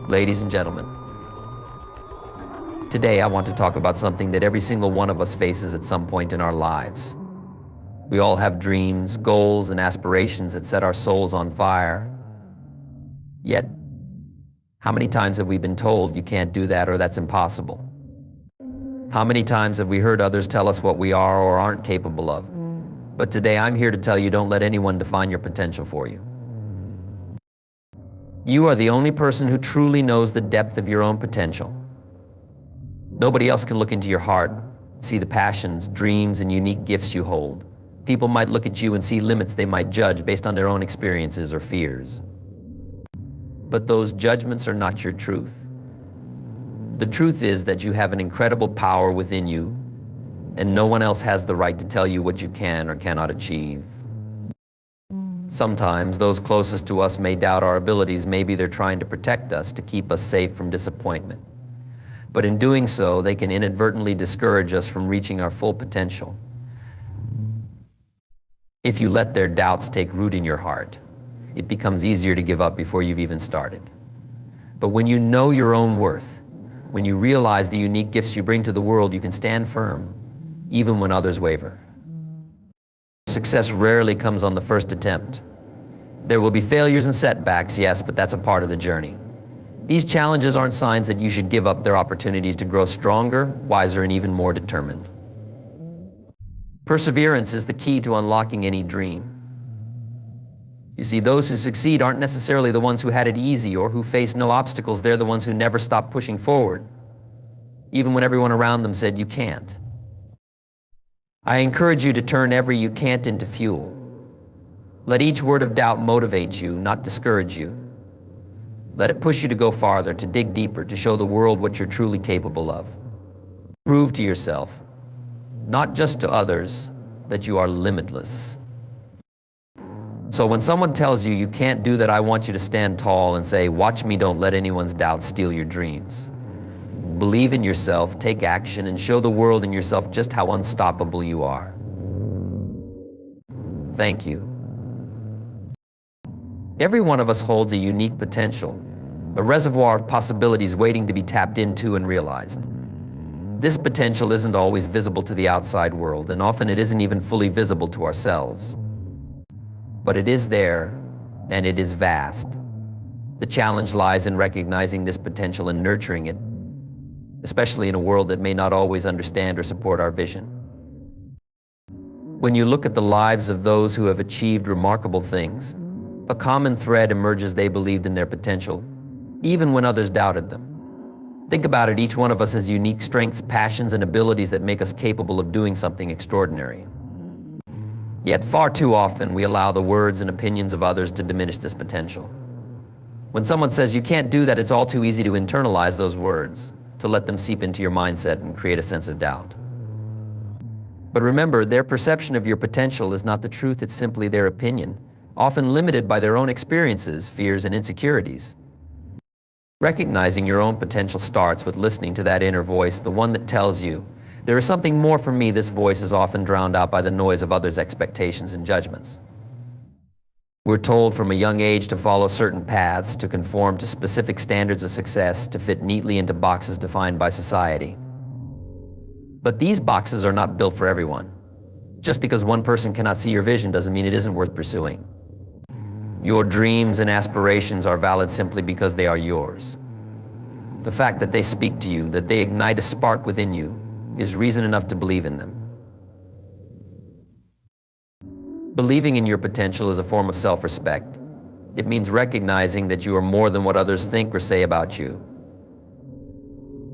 Ladies and gentlemen, today I want to talk about something that every single one of us faces at some point in our lives. We all have dreams, goals, and aspirations that set our souls on fire. Yet, how many times have we been told you can't do that or that's impossible? How many times have we heard others tell us what we are or aren't capable of? But today I'm here to tell you, don't let anyone define your potential for you. You are the only person who truly knows the depth of your own potential. Nobody else can look into your heart, see the passions, dreams, and unique gifts you hold. People might look at you and see limits they might judge based on their own experiences or fears. But those judgments are not your truth. The truth is that you have an incredible power within you, and no one else has the right to tell you what you can or cannot achieve. Sometimes those closest to us may doubt our abilities. Maybe they're trying to protect us, to keep us safe from disappointment. But in doing so, they can inadvertently discourage us from reaching our full potential. If you let their doubts take root in your heart, it becomes easier to give up before you've even started. But when you know your own worth, when you realize the unique gifts you bring to the world, you can stand firm, even when others waver. Success rarely comes on the first attempt. There will be failures and setbacks, yes, but that's a part of the journey. These challenges aren't signs that you should give up. Their opportunities to grow stronger, wiser, and even more determined. Perseverance is the key to unlocking any dream. You see, those who succeed aren't necessarily the ones who had it easy or who faced no obstacles. They're the ones who never stopped pushing forward, even when everyone around them said you can't. I encourage you to turn every "you can't" into fuel. Let each word of doubt motivate you, not discourage you. Let it push you to go farther, to dig deeper, to show the world what you're truly capable of. Prove to yourself, not just to others, that you are limitless. So when someone tells you you can't do that, I want you to stand tall and say, watch me, don't let anyone's doubts steal your dreams. Believe in yourself, take action, and show the world and yourself just how unstoppable you are. Thank you. Every one of us holds a unique potential, a reservoir of possibilities waiting to be tapped into and realized. This potential isn't always visible to the outside world, and often it isn't even fully visible to ourselves. But it is there, and it is vast. The challenge lies in recognizing this potential and nurturing it, especially in a world that may not always understand or support our vision. When you look at the lives of those who have achieved remarkable things, a common thread emerges: they believed in their potential, even when others doubted them. Think about it, each one of us has unique strengths, passions, and abilities that make us capable of doing something extraordinary. Yet far too often we allow the words and opinions of others to diminish this potential. When someone says you can't do that, it's all too easy to internalize those words, to let them seep into your mindset and create a sense of doubt. But remember, their perception of your potential is not the truth. It's simply their opinion, often limited by their own experiences, fears, and insecurities. Recognizing your own potential starts with listening to that inner voice, the one that tells you, there is something more for me. This voice is often drowned out by the noise of others' expectations and judgments. We're told from a young age to follow certain paths, to conform to specific standards of success, to fit neatly into boxes defined by society. But these boxes are not built for everyone. Just because one person cannot see your vision doesn't mean it isn't worth pursuing. Your dreams and aspirations are valid simply because they are yours. The fact that they speak to you, that they ignite a spark within you, is reason enough to believe in them. Believing in your potential is a form of self-respect. It means recognizing that you are more than what others think or say about you.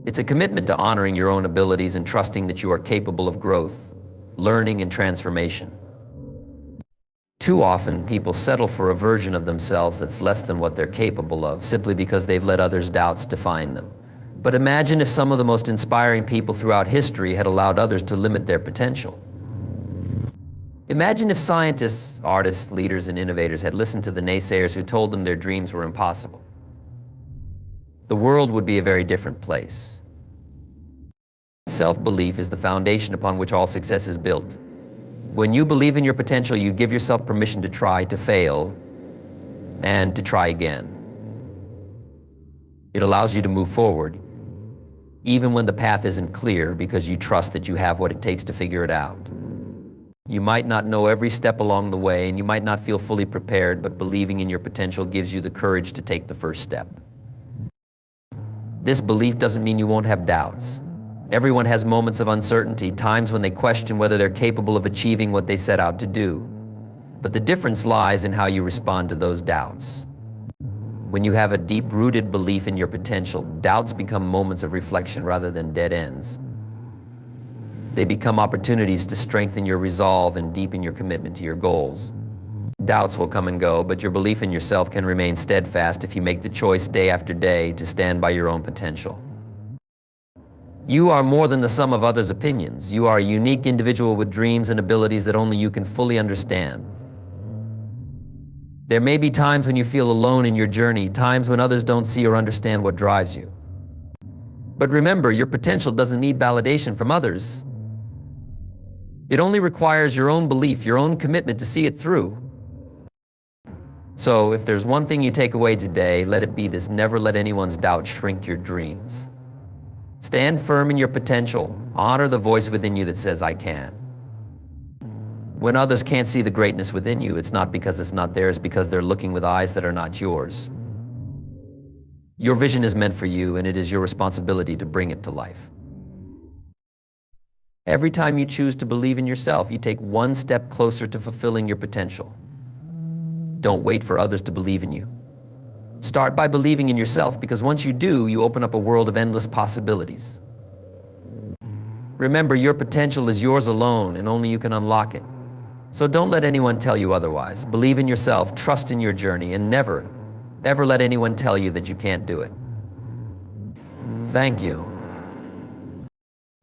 It's a commitment to honoring your own abilities and trusting that you are capable of growth, learning, and transformation. Too often, people settle for a version of themselves that's less than what they're capable of, simply because they've let others' doubts define them. But imagine if some of the most inspiring people throughout history had allowed others to limit their potential. Imagine if scientists, artists, leaders, and innovators had listened to the naysayers who told them their dreams were impossible. The world would be a very different place. Self-belief is the foundation upon which all success is built. When you believe in your potential, you give yourself permission to try, to fail, and to try again. It allows you to move forward, even when the path isn't clear, because you trust that you have what it takes to figure it out. You might not know every step along the way, and you might not feel fully prepared, but believing in your potential gives you the courage to take the first step. This belief doesn't mean you won't have doubts. Everyone has moments of uncertainty, times when they question whether they're capable of achieving what they set out to do. But the difference lies in how you respond to those doubts. When you have a deep-rooted belief in your potential, doubts become moments of reflection rather than dead ends. They become opportunities to strengthen your resolve and deepen your commitment to your goals. Doubts will come and go, but your belief in yourself can remain steadfast if you make the choice day after day to stand by your own potential. You are more than the sum of others' opinions. You are a unique individual with dreams and abilities that only you can fully understand. There may be times when you feel alone in your journey, times when others don't see or understand what drives you. But remember, your potential doesn't need validation from others. It only requires your own belief, your own commitment to see it through. So, if there's one thing you take away today, let it be this: never let anyone's doubt shrink your dreams. Stand firm in your potential. Honor the voice within you that says, "I can." When others can't see the greatness within you, it's not because it's not theirs, because they're looking with eyes that are not yours. Your vision is meant for you, and it is your responsibility to bring it to life. Every time you choose to believe in yourself, you take one step closer to fulfilling your potential. Don't wait for others to believe in you. Start by believing in yourself, because once you do, you open up a world of endless possibilities. Remember, your potential is yours alone, and only you can unlock it. So don't let anyone tell you otherwise. Believe in yourself, trust in your journey, and never, ever let anyone tell you that you can't do it. Thank you.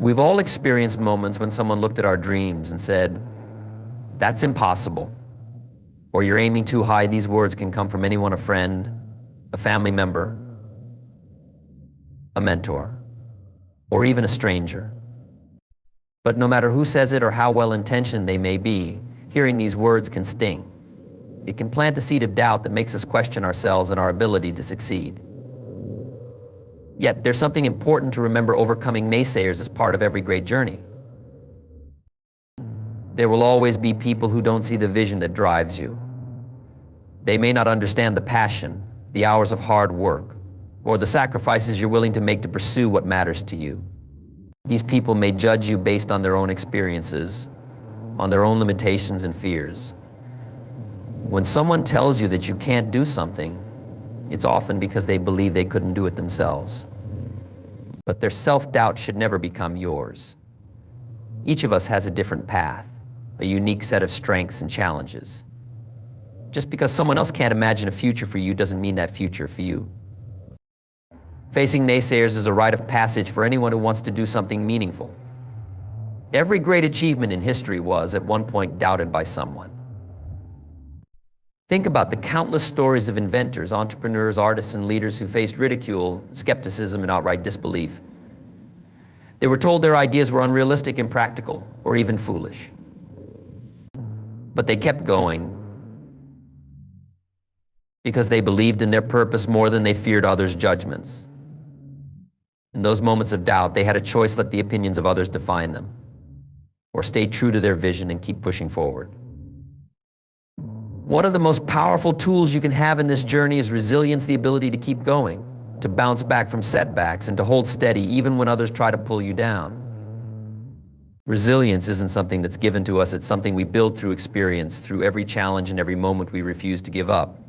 We've all experienced moments when someone looked at our dreams and said, "That's impossible," or "You're aiming too high." These words can come from anyone: a friend, a family member, a mentor, or even a stranger. But no matter who says it or how well-intentioned they may be, hearing these words can sting. It can plant a seed of doubt that makes us question ourselves and our ability to succeed. Yet there's something important to remember: overcoming naysayers is part of every great journey. There will always be people who don't see the vision that drives you. They may not understand the passion, the hours of hard work, or the sacrifices you're willing to make to pursue what matters to you. These people may judge you based on their own experiences, on their own limitations and fears. When someone tells you that you can't do something, it's often because they believe they couldn't do it themselves. But their self-doubt should never become yours. Each of us has a different path, a unique set of strengths and challenges. Just because someone else can't imagine a future for you doesn't mean that future for you. Facing naysayers is a rite of passage for anyone who wants to do something meaningful. Every great achievement in history was, at one point, doubted by someone. Think about the countless stories of inventors, entrepreneurs, artists, and leaders who faced ridicule, skepticism, and outright disbelief. They were told their ideas were unrealistic, impractical, or even foolish. But they kept going because they believed in their purpose more than they feared others' judgments. In those moments of doubt, they had a choice: let the opinions of others define them, or stay true to their vision and keep pushing forward. One of the most powerful tools you can have in this journey is resilience, the ability to keep going, to bounce back from setbacks, and to hold steady even when others try to pull you down. Resilience isn't something that's given to us, it's something we build through experience, through every challenge and every moment we refuse to give up.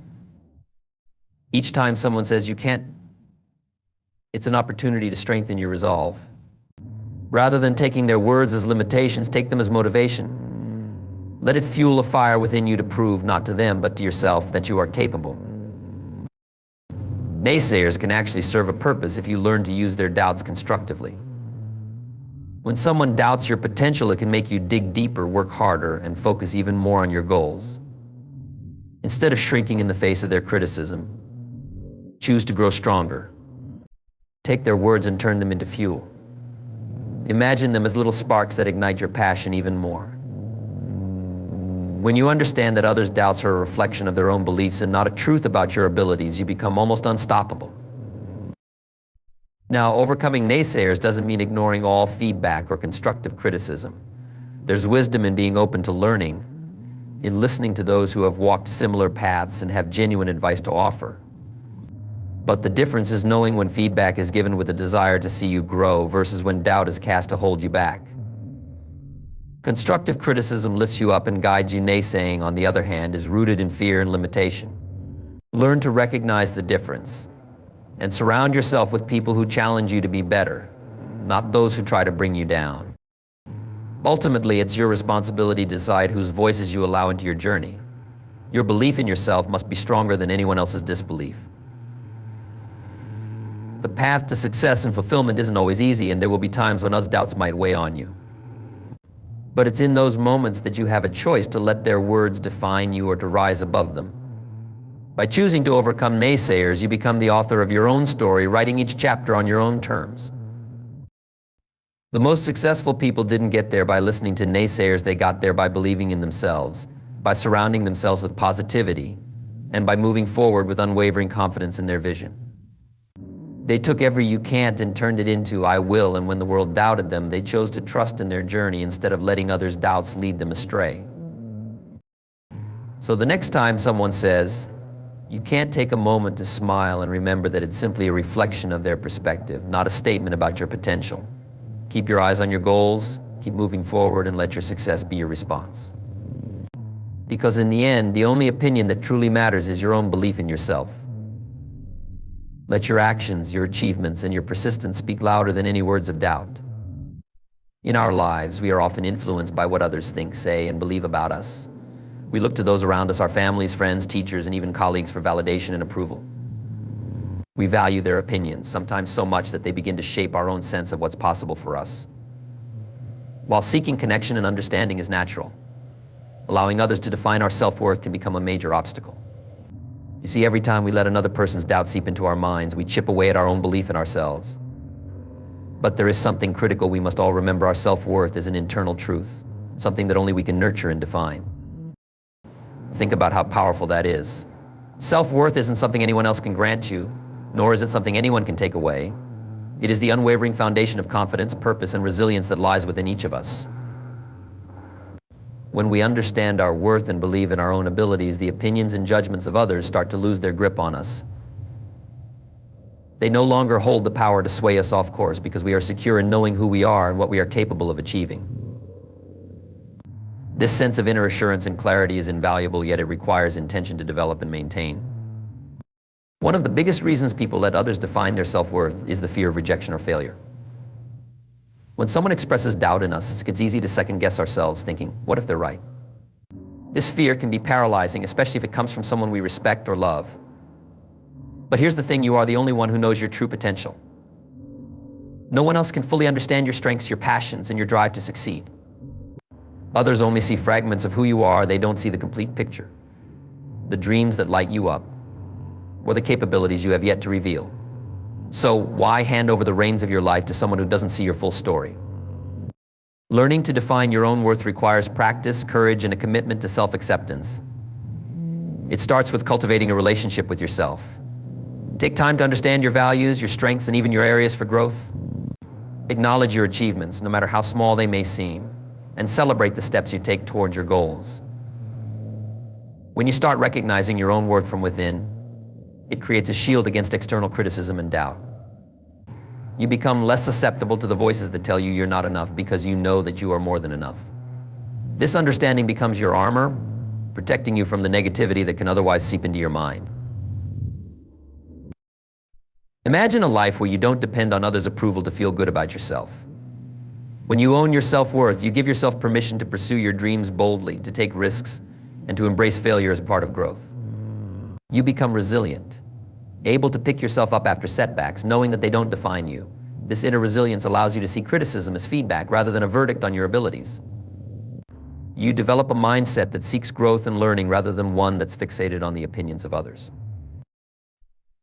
Each time someone says you can't, it's an opportunity to strengthen your resolve. Rather than taking their words as limitations, take them as motivation. Let it fuel a fire within you to prove, not to them, but to yourself, that you are capable. Naysayers can actually serve a purpose if you learn to use their doubts constructively. When someone doubts your potential, it can make you dig deeper, work harder, and focus even more on your goals. Instead of shrinking in the face of their criticism, choose to grow stronger. Take their words and turn them into fuel. Imagine them as little sparks that ignite your passion even more. When you understand that others' doubts are a reflection of their own beliefs and not a truth about your abilities, you become almost unstoppable. Now, overcoming naysayers doesn't mean ignoring all feedback or constructive criticism. There's wisdom in being open to learning, in listening to those who have walked similar paths and have genuine advice to offer. But the difference is knowing when feedback is given with a desire to see you grow versus when doubt is cast to hold you back. Constructive criticism lifts you up and guides you. Naysaying, on the other hand, is rooted in fear and limitation. Learn to recognize the difference and surround yourself with people who challenge you to be better, not those who try to bring you down. Ultimately, it's your responsibility to decide whose voices you allow into your journey. Your belief in yourself must be stronger than anyone else's disbelief. The path to success and fulfillment isn't always easy, and there will be times when those doubts might weigh on you. But it's in those moments that you have a choice to let their words define you or to rise above them. By choosing to overcome naysayers, you become the author of your own story, writing each chapter on your own terms. The most successful people didn't get there by listening to naysayers. They got there by believing in themselves, by surrounding themselves with positivity, and by moving forward with unwavering confidence in their vision. They took every "you can't" and turned it into "I will," and when the world doubted them, they chose to trust in their journey instead of letting others' doubts lead them astray. So the next time someone says, you can't, take a moment to smile and remember that it's simply a reflection of their perspective, not a statement about your potential. Keep your eyes on your goals, keep moving forward, and let your success be your response. Because in the end, the only opinion that truly matters is your own belief in yourself. Let your actions, your achievements, and your persistence speak louder than any words of doubt. In our lives, we are often influenced by what others think, say, and believe about us. We look to those around us, our families, friends, teachers, and even colleagues, for validation and approval. We value their opinions, sometimes so much that they begin to shape our own sense of what's possible for us. While seeking connection and understanding is natural, allowing others to define our self-worth can become a major obstacle. You see, every time we let another person's doubt seep into our minds, we chip away at our own belief in ourselves. But there is something critical we must all remember. Our self-worth is an internal truth, something that only we can nurture and define. Think about how powerful that is. Self-worth isn't something anyone else can grant you, nor is it something anyone can take away. It is the unwavering foundation of confidence, purpose, and resilience that lies within each of us. When we understand our worth and believe in our own abilities, the opinions and judgments of others start to lose their grip on us. They no longer hold the power to sway us off course because we are secure in knowing who we are and what we are capable of achieving. This sense of inner assurance and clarity is invaluable, yet it requires intention to develop and maintain. One of the biggest reasons people let others define their self-worth is the fear of rejection or failure. When someone expresses doubt in us, it's easy to second-guess ourselves, thinking, what if they're right? This fear can be paralyzing, especially if it comes from someone we respect or love. But here's the thing: you are the only one who knows your true potential. No one else can fully understand your strengths, your passions, and your drive to succeed. Others only see fragments of who you are. They don't see the complete picture, the dreams that light you up, or the capabilities you have yet to reveal. So why hand over the reins of your life to someone who doesn't see your full story? Learning to define your own worth requires practice, courage, and a commitment to self-acceptance. It starts with cultivating a relationship with yourself. Take time to understand your values, your strengths, and even your areas for growth. Acknowledge your achievements, no matter how small they may seem, and celebrate the steps you take towards your goals. When you start recognizing your own worth from within, it creates a shield against external criticism and doubt. You become less susceptible to the voices that tell you you're not enough because you know that you are more than enough. This understanding becomes your armor, protecting you from the negativity that can otherwise seep into your mind. Imagine a life where you don't depend on others' approval to feel good about yourself. When you own your self-worth, you give yourself permission to pursue your dreams boldly, to take risks, and to embrace failure as part of growth. You become resilient, able to pick yourself up after setbacks, knowing that they don't define you. This inner resilience allows you to see criticism as feedback rather than a verdict on your abilities. You develop a mindset that seeks growth and learning rather than one that's fixated on the opinions of others.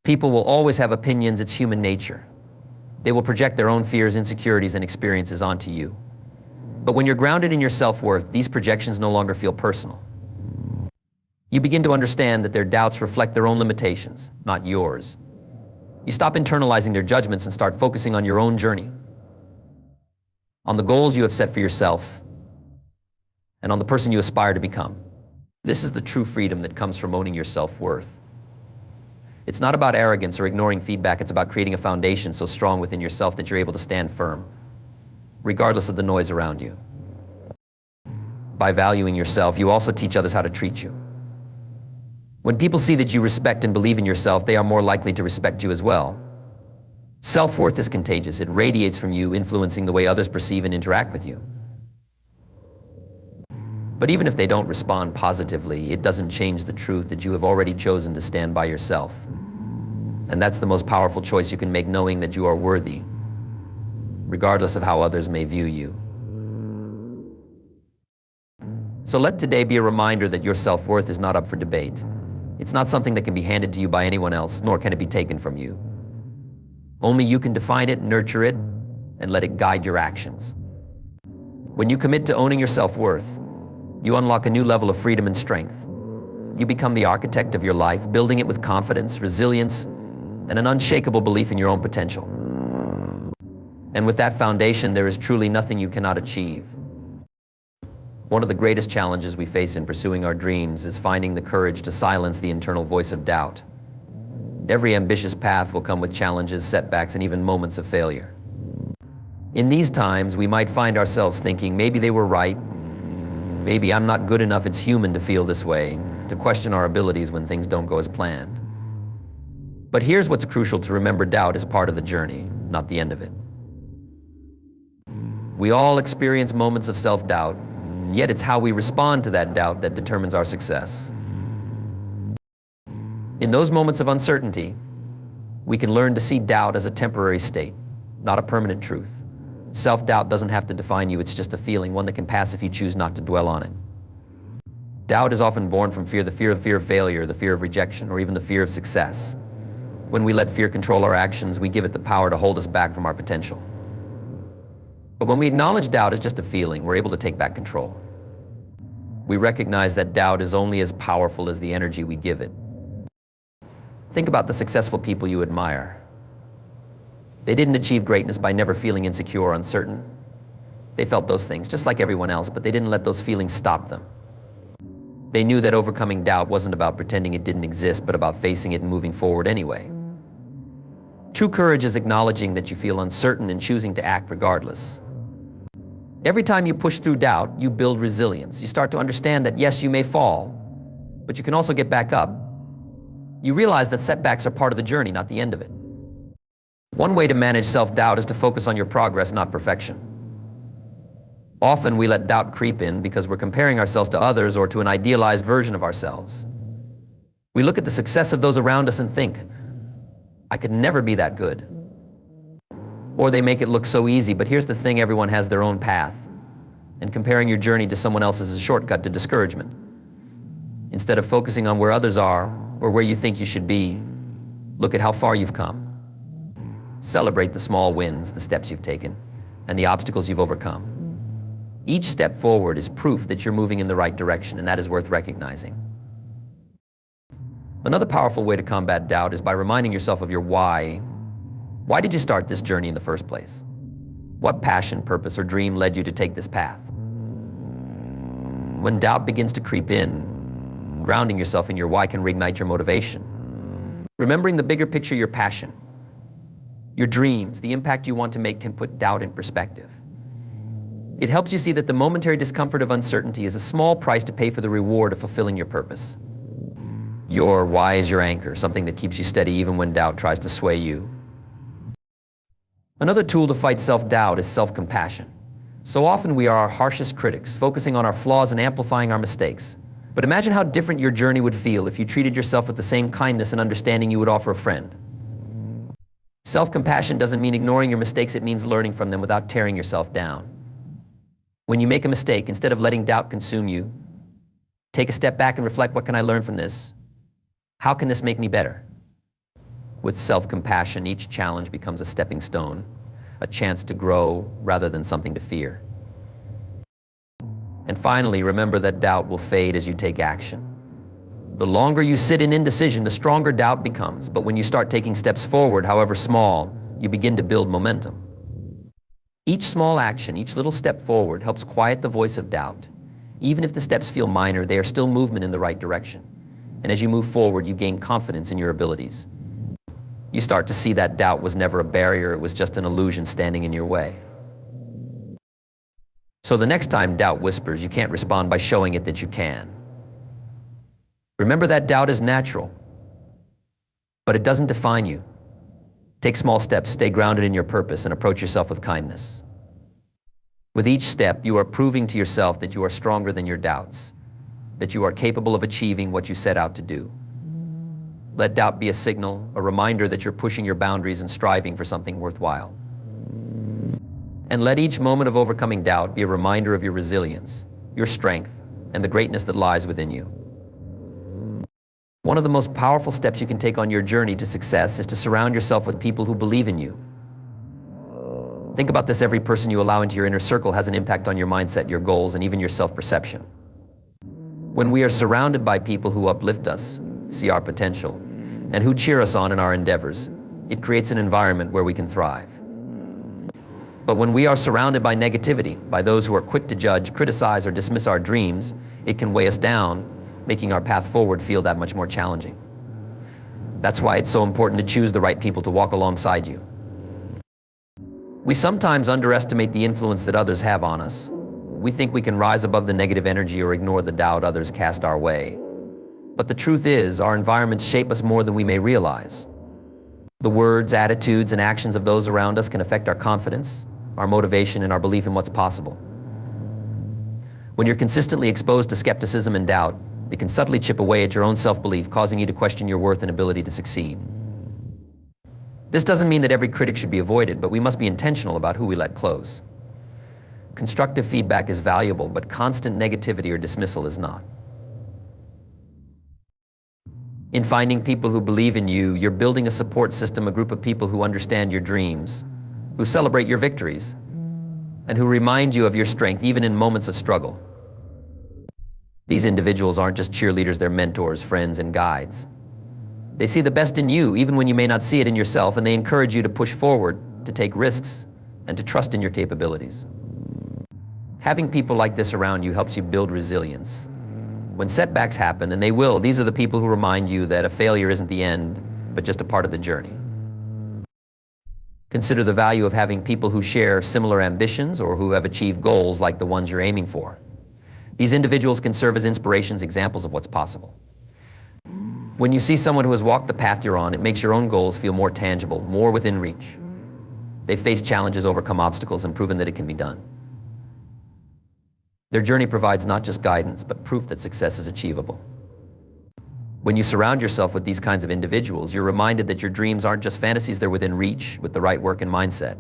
People will always have opinions. It's human nature. They will project their own fears, insecurities, and experiences onto you. But when you're grounded in your self-worth, these projections no longer feel personal. You begin to understand that their doubts reflect their own limitations, not yours. You stop internalizing their judgments and start focusing on your own journey, on the goals you have set for yourself, and on the person you aspire to become. This is the true freedom that comes from owning your self-worth. It's not about arrogance or ignoring feedback. It's about creating a foundation so strong within yourself that you're able to stand firm, regardless of the noise around you. By valuing yourself, you also teach others how to treat you. When people see that you respect and believe in yourself, they are more likely to respect you as well. Self-worth is contagious. It radiates from you, influencing the way others perceive and interact with you. But even if they don't respond positively, it doesn't change the truth that you have already chosen to stand by yourself. And that's the most powerful choice you can make, knowing that you are worthy, regardless of how others may view you. So let today be a reminder that your self-worth is not up for debate. It's not something that can be handed to you by anyone else, nor can it be taken from you. Only you can define it, nurture it, and let it guide your actions. When you commit to owning your self-worth, you unlock a new level of freedom and strength. You become the architect of your life, building it with confidence, resilience, and an unshakable belief in your own potential. And with that foundation, there is truly nothing you cannot achieve. One of the greatest challenges we face in pursuing our dreams is finding the courage to silence the internal voice of doubt. Every ambitious path will come with challenges, setbacks, and even moments of failure. In these times, we might find ourselves thinking, maybe they were right, maybe I'm not good enough. It's human to feel this way, to question our abilities when things don't go as planned. But here's what's crucial to remember: doubt is part of the journey, not the end of it. We all experience moments of self-doubt, yet it's how we respond to that doubt that determines our success. In those moments of uncertainty, we can learn to see doubt as a temporary state, not a permanent truth. Self-doubt doesn't have to define you. It's just a feeling, one that can pass if you choose not to dwell on it. Doubt is often born from fear, the fear of failure, the fear of rejection, or even the fear of success. When we let fear control our actions, we give it the power to hold us back from our potential. But when we acknowledge doubt as just a feeling, we're able to take back control. We recognize that doubt is only as powerful as the energy we give it. Think about the successful people you admire. They didn't achieve greatness by never feeling insecure or uncertain. They felt those things just like everyone else, but they didn't let those feelings stop them. They knew that overcoming doubt wasn't about pretending it didn't exist, but about facing it and moving forward anyway. True courage is acknowledging that you feel uncertain and choosing to act regardless. Every time you push through doubt, you build resilience. You start to understand that yes, you may fall, but you can also get back up. You realize that setbacks are part of the journey, not the end of it. One way to manage self-doubt is to focus on your progress, not perfection. Often we let doubt creep in because we're comparing ourselves to others or to an idealized version of ourselves. We look at the success of those around us and think, I could never be that good. Or they make it look so easy, but here's the thing: everyone has their own path, and comparing your journey to someone else's is a shortcut to discouragement. Instead of focusing on where others are or where you think you should be, look at how far you've come. Celebrate the small wins, the steps you've taken, and the obstacles you've overcome. Each step forward is proof that you're moving in the right direction, and that is worth recognizing. Another powerful way to combat doubt is by reminding yourself of your why. Why did you start this journey in the first place? What passion, purpose, or dream led you to take this path? When doubt begins to creep in, grounding yourself in your why can reignite your motivation. Remembering the bigger picture, your passion, your dreams, the impact you want to make can put doubt in perspective. It helps you see that the momentary discomfort of uncertainty is a small price to pay for the reward of fulfilling your purpose. Your why is your anchor, something that keeps you steady even when doubt tries to sway you. Another tool to fight self-doubt is self-compassion. So often we are our harshest critics, focusing on our flaws and amplifying our mistakes. But imagine how different your journey would feel if you treated yourself with the same kindness and understanding you would offer a friend. Self-compassion doesn't mean ignoring your mistakes, it means learning from them without tearing yourself down. When you make a mistake, instead of letting doubt consume you, take a step back and reflect, what can I learn from this? How can this make me better? With self-compassion, each challenge becomes a stepping stone, a chance to grow rather than something to fear. And finally, remember that doubt will fade as you take action. The longer you sit in indecision, the stronger doubt becomes. But when you start taking steps forward, however small, you begin to build momentum. Each small action, each little step forward helps quiet the voice of doubt. Even if the steps feel minor, they are still movement in the right direction. And as you move forward, you gain confidence in your abilities. You start to see that doubt was never a barrier, it was just an illusion standing in your way. So the next time doubt whispers, you can't respond by showing it that you can. Remember that doubt is natural, but it doesn't define you. Take small steps, stay grounded in your purpose, and approach yourself with kindness. With each step, you are proving to yourself that you are stronger than your doubts, that you are capable of achieving what you set out to do. Let doubt be a signal, a reminder that you're pushing your boundaries and striving for something worthwhile. And let each moment of overcoming doubt be a reminder of your resilience, your strength, and the greatness that lies within you. One of the most powerful steps you can take on your journey to success is to surround yourself with people who believe in you. Think about this: every person you allow into your inner circle has an impact on your mindset, your goals, and even your self-perception. When we are surrounded by people who uplift us, see our potential, and who cheer us on in our endeavors, it creates an environment where we can thrive. But when we are surrounded by negativity, by those who are quick to judge, criticize, or dismiss our dreams, it can weigh us down, making our path forward feel that much more challenging. That's why it's so important to choose the right people to walk alongside you. We sometimes underestimate the influence that others have on us. We think we can rise above the negative energy or ignore the doubt others cast our way. But the truth is, our environments shape us more than we may realize. The words, attitudes, and actions of those around us can affect our confidence, our motivation, and our belief in what's possible. When you're consistently exposed to skepticism and doubt, it can subtly chip away at your own self-belief, causing you to question your worth and ability to succeed. This doesn't mean that every critic should be avoided, but we must be intentional about who we let close. Constructive feedback is valuable, but constant negativity or dismissal is not. In finding people who believe in you, you're building a support system, a group of people who understand your dreams, who celebrate your victories, and who remind you of your strength even in moments of struggle. These individuals aren't just cheerleaders, they're mentors, friends, and guides. They see the best in you, even when you may not see it in yourself, and they encourage you to push forward, to take risks, and to trust in your capabilities. Having people like this around you helps you build resilience. When setbacks happen, and they will, these are the people who remind you that a failure isn't the end, but just a part of the journey. Consider the value of having people who share similar ambitions or who have achieved goals like the ones you're aiming for. These individuals can serve as inspirations, examples of what's possible. When you see someone who has walked the path you're on, it makes your own goals feel more tangible, more within reach. They've faced challenges, overcome obstacles, and proven that it can be done. Their journey provides not just guidance, but proof that success is achievable. When you surround yourself with these kinds of individuals, you're reminded that your dreams aren't just fantasies, they're within reach with the right work and mindset.